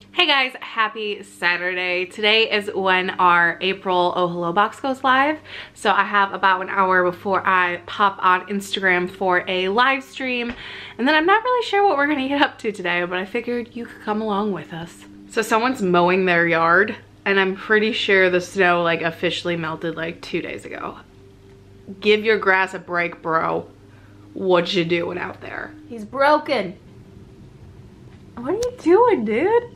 Hey guys, happy Saturday. Today is when our April Oh Hello box goes live. So I have about an hour before I pop on Instagram for a live stream. And then I'm not really sure what we're gonna get up to today, but I figured you could come along with us. So someone's mowing their yard and I'm pretty sure the snow like officially melted like 2 days ago. Give your grass a break, bro. What you doing out there? He's broken. What are you doing, dude?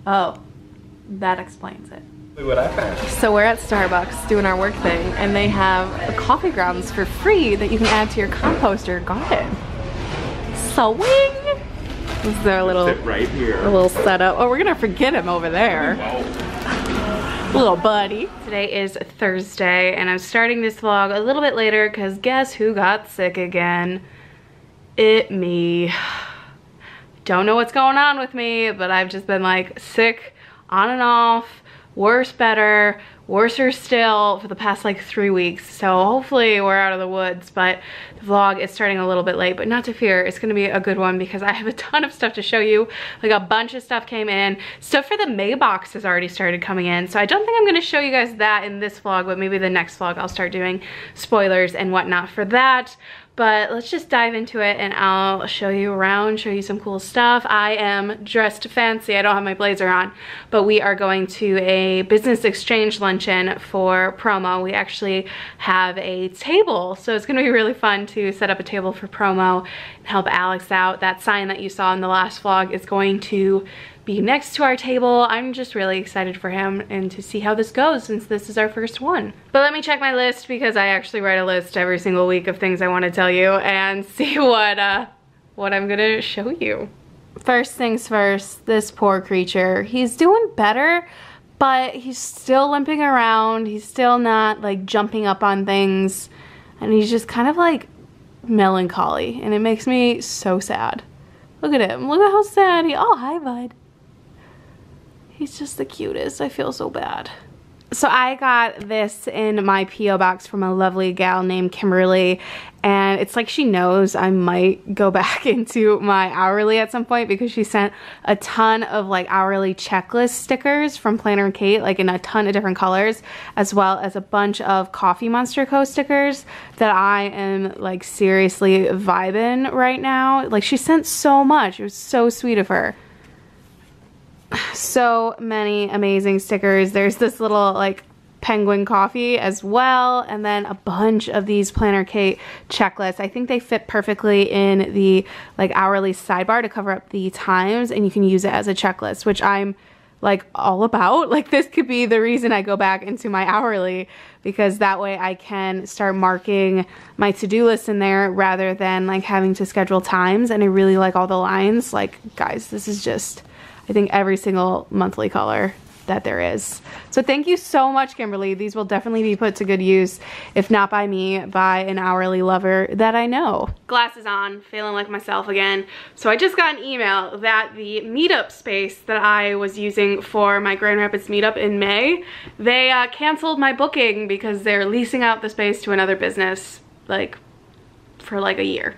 Oh, that explains it. Look what I found. So we're at Starbucks doing our work thing, and they have coffee grounds for free that you can add to your composter garden. Swing! This is our little, right here. little setup. Oh, we're gonna forget him over there. Little buddy. Today is Thursday, and I'm starting this vlog a little bit later because guess who got sick again? Me. Don't know what's going on with me, but I've just been like sick on and off, worse, better, worser still for the past like 3 weeks. So hopefully we're out of the woods, but the vlog is starting a little bit late, but not to fear, it's gonna be a good one because I have a ton of stuff to show you. Like a bunch of stuff came in. Stuff for the May box has already started coming in. So I don't think I'm gonna show you guys that in this vlog, but maybe the next vlog I'll start doing spoilers and whatnot for that. But let's just dive into it and I'll show you around, show you some cool stuff. I am dressed fancy. I don't have my blazer on, but we are going to a business exchange luncheon for promo. We actually have a table, so it's gonna be really fun to set up a table for promo and help Alex out. That sign that you saw in the last vlog is going to be next to our table. I'm just really excited for him and to see how this goes since this is our first one. But let me check my list because I actually write a list every single week of things I want to tell you and see what I'm gonna show you. First things first, this poor creature. He's doing better, but he's still limping around. He's still not like jumping up on things. And he's just kind of like melancholy. And it makes me so sad. Look at him. Look at how sad he, oh, hi, bud. He's just the cutest. I feel so bad. So I got this in my P.O. box from a lovely gal named Kimberly, and it's like she knows I might go back into my hourly at some point because she sent a ton of like hourly checklist stickers from Planner and Kate, like in a ton of different colors, as well as a bunch of Coffee Monster Co. stickers that I am like seriously vibing right now. Like she sent so much. It was so sweet of her. So many amazing stickers. There's this little like penguin coffee as well, and then a bunch of these Planner Kate checklists. I think they fit perfectly in the like hourly sidebar to cover up the times, and you can use it as a checklist, which I'm like all about. Like this could be the reason I go back into my hourly, because that way I can start marking my to-do list in there rather than like having to schedule times. And I really like all the lines. Like guys, this is just, I think, every single monthly color that there is. So thank you so much, Kimberly. These will definitely be put to good use, if not by me, by an hourly lover that I know. Glasses on, feeling like myself again. So I just got an email that the Meetup space that I was using for my Grand Rapids meetup in May, they canceled my booking because they're leasing out the space to another business like for like a year.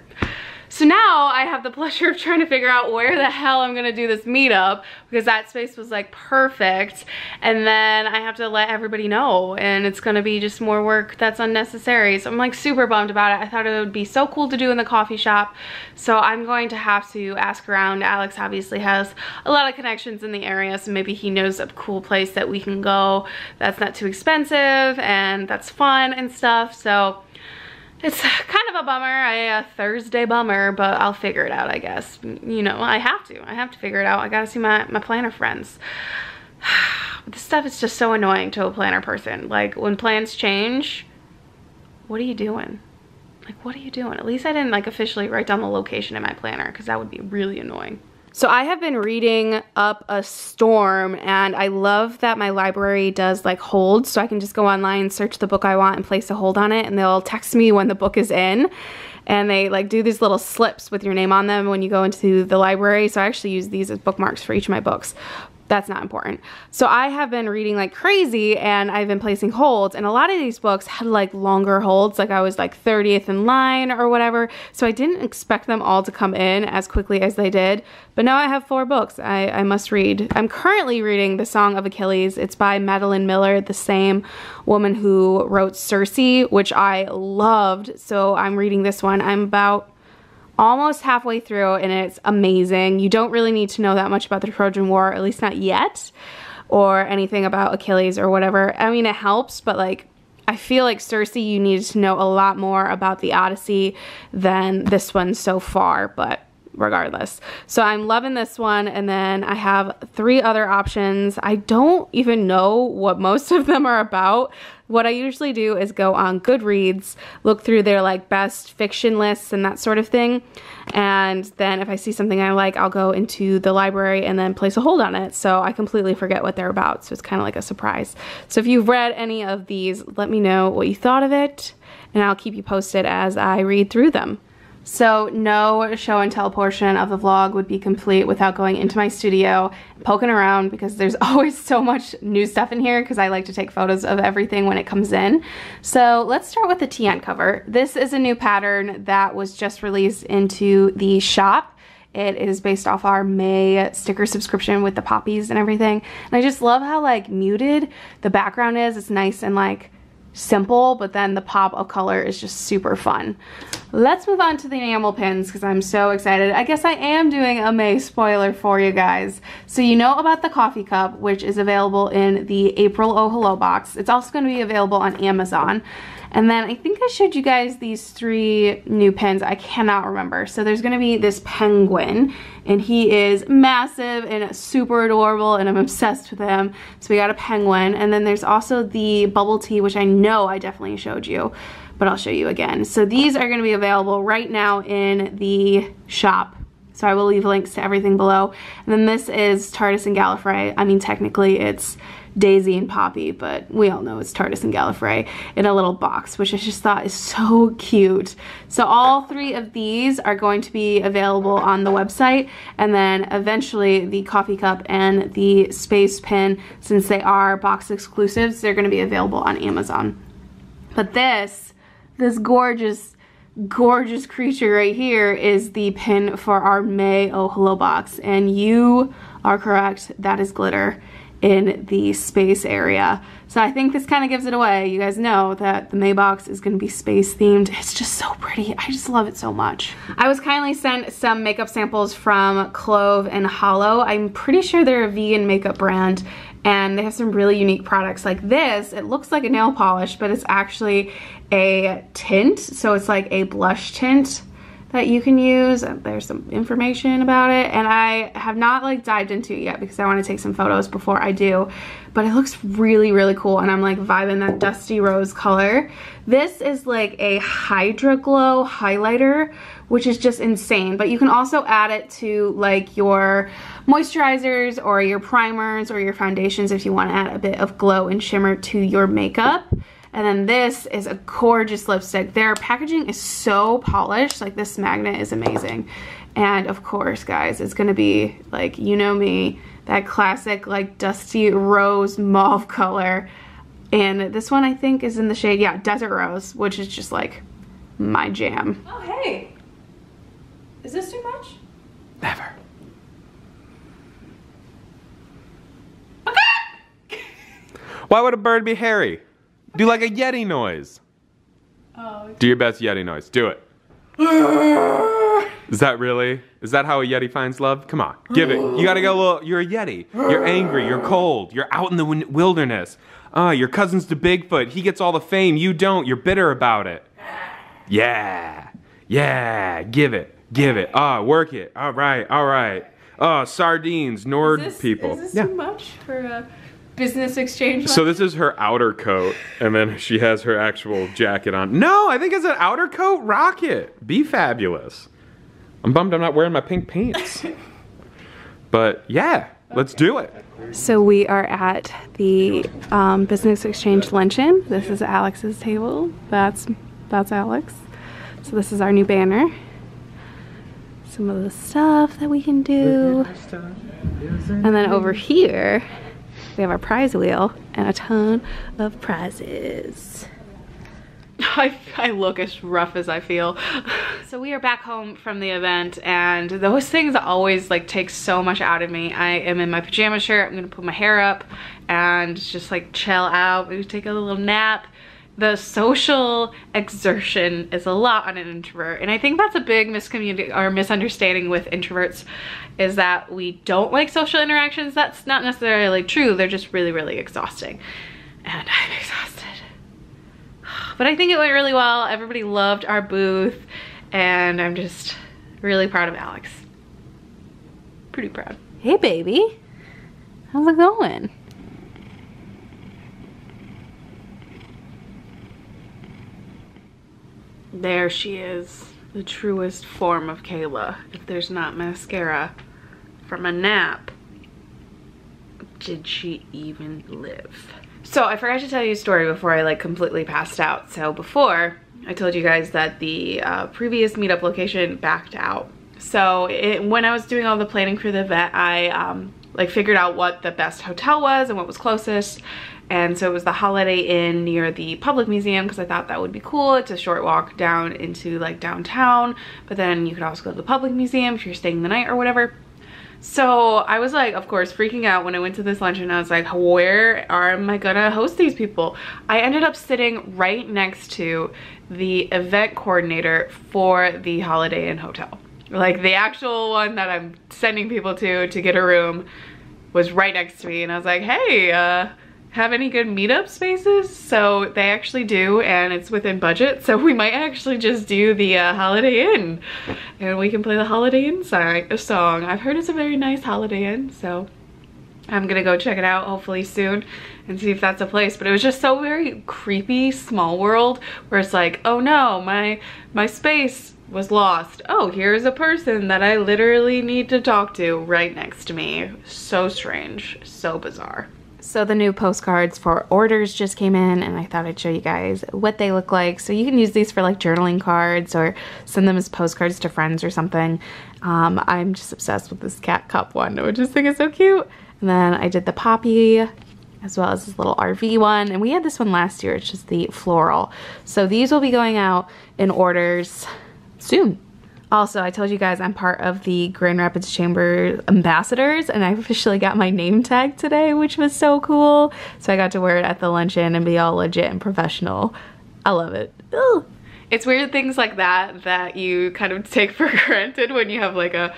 So now I have the pleasure of trying to figure out where the hell I'm gonna do this meetup, because that space was like perfect, and then I have to let everybody know, and it's gonna be just more work that's unnecessary. So I'm like super bummed about it. I thought it would be so cool to do in the coffee shop, so I'm going to have to ask around. Alex obviously has a lot of connections in the area, so maybe he knows a cool place that we can go that's not too expensive and that's fun and stuff. So it's kind of a bummer, a Thursday bummer, but I'll figure it out, I guess. You know, I have to figure it out. I gotta see my planner friends. This stuff is just so annoying to a planner person. Like when plans change, what are you doing? Like, what are you doing? At least I didn't like officially write down the location in my planner, because that would be really annoying. So I have been reading Up a Storm, and I love that my library does like holds, so I can just go online, search the book I want, and place a hold on it, and they'll text me when the book is in. And they like do these little slips with your name on them when you go into the library. So I actually use these as bookmarks for each of my books. that's not important. So I have been reading like crazy, and I've been placing holds, and a lot of these books had like longer holds, like I was like 30th in line or whatever. So I didn't expect them all to come in as quickly as they did. But now I have 4 books I must read. I'm currently reading The Song of Achilles. It's by Madeline Miller, the same woman who wrote Circe, which I loved. So I'm reading this one. I'm about almost halfway through, and it's amazing. You don't really need to know that much about the Trojan War, at least not yet, or anything about Achilles or whatever. I mean, it helps, but like, I feel like Circe, you needed to know a lot more about the Odyssey than this one so far, but regardless. So I'm loving this one, and then I have 3 other options. I don't even know what most of them are about. What I usually do is go on Goodreads, look through their like best fiction lists and that sort of thing, and then if I see something I like, I'll go into the library and then place a hold on it. So I completely forget what they're about, so it's kind of like a surprise. So if you've read any of these, let me know what you thought of it, and I'll keep you posted as I read through them. So no show and tell portion of the vlog would be complete without going into my studio, poking around, because there's always so much new stuff in here because I like to take photos of everything when it comes in. So let's start with the TN cover. This is a new pattern that was just released into the shop. It is based off our May sticker subscription with the poppies and everything. And I just love how like muted the background is. It's nice and like simple, but then the pop of color is just super fun. Let's move on to the enamel pins because I'm so excited. I guess I am doing a May spoiler for you guys. So you know about the coffee cup, which is available in the April Oh Hello box. It's also going to be available on Amazon. And then I think I showed you guys these 3 new pins. I cannot remember. So there's going to be this penguin, and he is massive and super adorable, and I'm obsessed with him. So we got a penguin. And then there's also the bubble tea, which I know I definitely showed you, but I'll show you again. So these are going to be available right now in the shop. So I will leave links to everything below. And then this is Tardis and Gallifrey. I mean, technically it's Daisy and Poppy, but we all know it's Tardis and Gallifrey in a little box, which I just thought is so cute. So all 3 of these are going to be available on the website, and then eventually the coffee cup and the space pin, since they are box exclusives, they're going to be available on Amazon. But this gorgeous creature right here is the pin for our May Oh Hello box, and you are correct, that is glitter in the space area. So I think this kind of gives it away. You guys know that the May box is going to be space themed. It's just so pretty. I just love it so much. I was kindly sent some makeup samples from Clove and Hollow. I'm pretty sure they're a vegan makeup brand, and they have some really unique products like this. It looks like a nail polish, but it's actually a tint. So it's like a blush tint that you can use. There's some information about it, and I have not like dived into it yet because I want to take some photos before I do, but it looks really, really cool, and I'm like vibing that dusty rose color. This is like a Hydra Glow highlighter, which is just insane, but you can also add it to like your moisturizers or your primers or your foundations if you want to add a bit of glow and shimmer to your makeup. And then this is a gorgeous lipstick. Their packaging is so polished. Like, this magnet is amazing. And of course, guys, it's gonna be like, you know me, that classic like dusty rose mauve color. And this one I think is in the shade, yeah, Desert Rose, which is just like my jam. Oh, hey. Is this too much? Never. Okay. Why would a bird be hairy? Do like a Yeti noise. Oh. Do your best Yeti noise. Do it. Is that really? Is that how a Yeti finds love? Come on, give it. You gotta go a little, you're a Yeti. You're angry, you're cold, you're out in the wilderness. Your cousin's the Bigfoot, he gets all the fame, you don't, you're bitter about it. Yeah, yeah, give it. Work it, all right. Sardines, Nord people. Is this too much for a business exchange? So this is her outer coat, and then she has her actual jacket on. No, I think it's an outer coat. Rock it. Be fabulous. I'm bummed I'm not wearing my pink pants. But yeah, let's do it. So we are at the business exchange luncheon. This is Alex's table. That's Alex. So this is our new banner. some of the stuff that we can do. And then over here, we have our prize wheel and a ton of prizes. I look as rough as I feel. So we are back home from the event, and those things always like take so much out of me. I am in my pajama shirt. I'm gonna put my hair up and just like chill out, maybe take a little nap. The social exertion is a lot on an introvert, and I think that's a big misunderstanding with introverts, is that we don't like social interactions. That's not necessarily true. They're just really, really exhausting, and I'm exhausted. But I think it went really well. Everybody loved our booth, and I'm just really proud of Alex. Pretty proud. Hey baby, how's it going? There she is, the truest form of Kayla, if there's not mascara from a nap. Did she even live? So I forgot to tell you a story before I like completely passed out. So before, I told you guys that the previous meetup location backed out. So when I was doing all the planning for the event, I like figured out what the best hotel was and what was closest. And so it was the Holiday Inn near the Public Museum, because I thought that would be cool. It's a short walk down into like downtown, but then you could also go to the Public Museum if you're staying the night or whatever. So I was like, of course, freaking out when I went to this luncheon. I was like, where am I gonna host these people? I ended up sitting right next to the event coordinator for the Holiday Inn Hotel. Like the actual one that I'm sending people to get a room was right next to me. And I was like, hey, have any good meetup spaces? So they actually do, and it's within budget, so we might actually just do the Holiday Inn, and we can play the Holiday Inn song. I've heard it's a very nice Holiday Inn, so I'm gonna go check it out hopefully soon and see if that's a place. But it was just so very creepy, small world, where it's like, oh no, my space was lost. Oh, here's a person that I literally need to talk to right next to me. So strange, so bizarre. So the new postcards for orders just came in, and I thought I'd show you guys what they look like. So you can use these for like journaling cards or send them as postcards to friends or something. I'm just obsessed with this cat cup one. I just think it's so cute. And then I did the poppy as well as this little RV one. And we had this one last year. It's just the floral. So these will be going out in orders soon. Also, I told you guys I'm part of the Grand Rapids Chamber Ambassadors, and I officially got my name tag today, which was so cool. So I got to wear it at the luncheon and be all legit and professional. I love it. Ugh. It's weird things like that you kind of take for granted when you have like a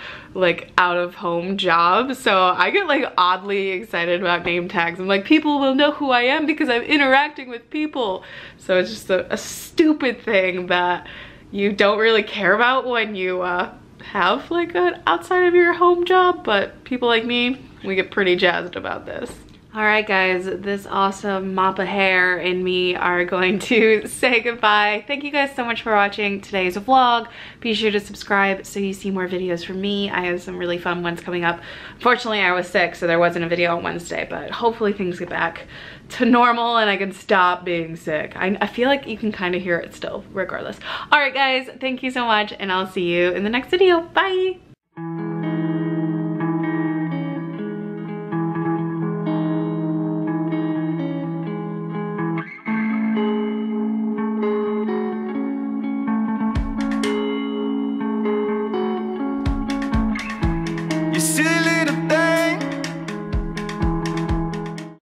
out of home job. So I get like oddly excited about name tags. I'm like, people will know who I am because I'm interacting with people. So it's just a stupid thing that you don't really care about when you have like an outside of your home job, but people like me, we get pretty jazzed about this. All right guys, this awesome mop of hair and me are going to say goodbye. Thank you guys so much for watching today's vlog. Be sure to subscribe so you see more videos from me. I have some really fun ones coming up. Unfortunately, I was sick, so there wasn't a video on Wednesday, but hopefully things get back to normal and I can stop being sick. I feel like you can kind of hear it still, regardless. All right guys, thank you so much, and I'll see you in the next video. Bye.